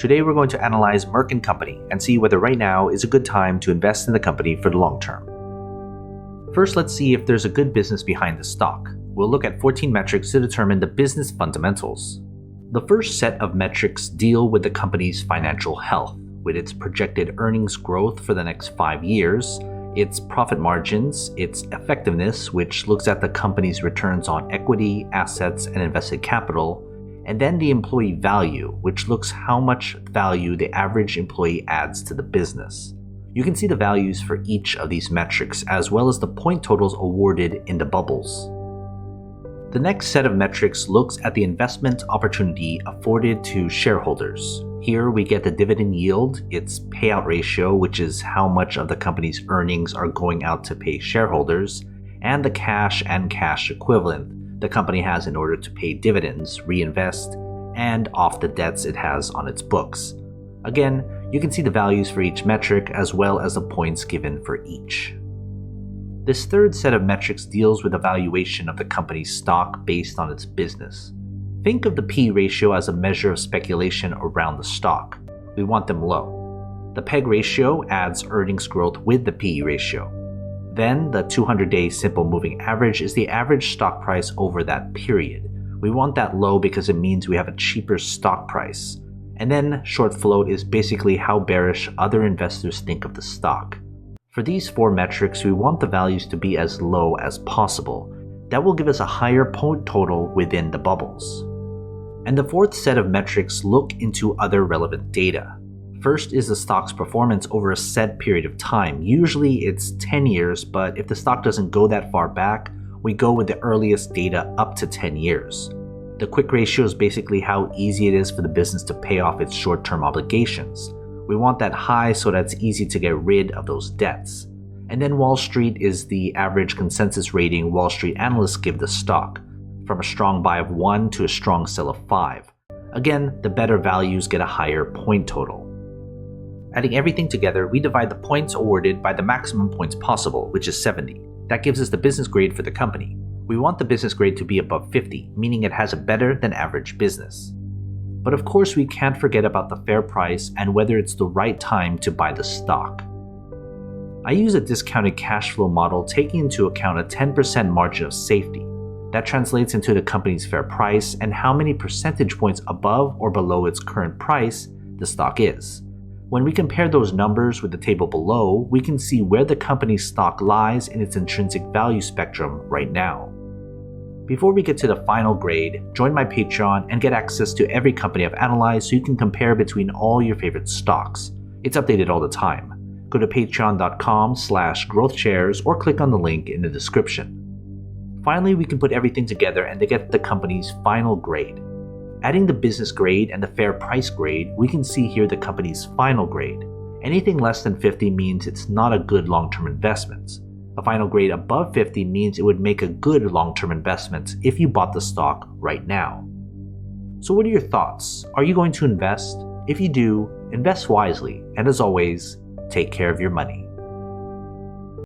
Today we're going to analyze Merck & Company and see whether right now is a good time to invest in the company for the long term. First, let's see if there's a good business behind the stock. We'll look at 14 metrics to determine the business fundamentals. The first set of metrics deal with the company's financial health, with its projected earnings growth for the next 5 years, its profit margins, its effectiveness, which looks at the company's returns on equity, assets, and invested capital, and then the employee value, which looks how much value the average employee adds to the business. You can see the values for each of these metrics, as well as the point totals awarded in the bubbles. The next set of metrics looks at the investment opportunity afforded to shareholders. Here we get the dividend yield, its payout ratio, which is how much of the company's earnings are going out to pay shareholders, and the cash and cash equivalent the company has in order to pay dividends, reinvest, and off the debts it has on its books. Again, you can see the values for each metric as well as the points given for each. This third set of metrics deals with the valuation of the company's stock based on its business. Think of the P/E ratio as a measure of speculation around the stock. We want them low. The PEG ratio adds earnings growth with the P/E ratio. Then the 200-day simple moving average is the average stock price over that period. We want that low because it means we have a cheaper stock price. And then short float is basically how bearish other investors think of the stock. For these 4 metrics, we want the values to be as low as possible. That will give us a higher point total within the bubbles. And the fourth set of metrics look into other relevant data. First is the stock's performance over a set period of time. Usually it's 10 years, but if the stock doesn't go that far back, we go with the earliest data up to 10 years. The quick ratio is basically how easy it is for the business to pay off its short-term obligations. We want that high so that it's easy to get rid of those debts. And then Wall Street is the average consensus rating Wall Street analysts give the stock, from a strong buy of 1 to a strong sell of 5. Again, the better values get a higher point total. Adding everything together, we divide the points awarded by the maximum points possible, which is 70. That gives us the business grade for the company. We want the business grade to be above 50, meaning it has a better than average business. But of course, we can't forget about the fair price and whether it's the right time to buy the stock. I use a discounted cash flow model taking into account a 10% margin of safety. That translates into the company's fair price and how many percentage points above or below its current price the stock is. When we compare those numbers with the table below, we can see where the company's stock lies in its intrinsic value spectrum right now. Before we get to the final grade, join my Patreon and get access to every company I've analyzed so you can compare between all your favorite stocks. It's updated all the time. Go to patreon.com/growthshares or click on the link in the description. Finally, we can put everything together and to get the company's final grade. Adding the business grade and the fair price grade, we can see here the company's final grade. Anything less than 50 means it's not a good long-term investment. A final grade above 50 means it would make a good long-term investment if you bought the stock right now. So what are your thoughts? Are you going to invest? If you do, invest wisely, and as always, take care of your money.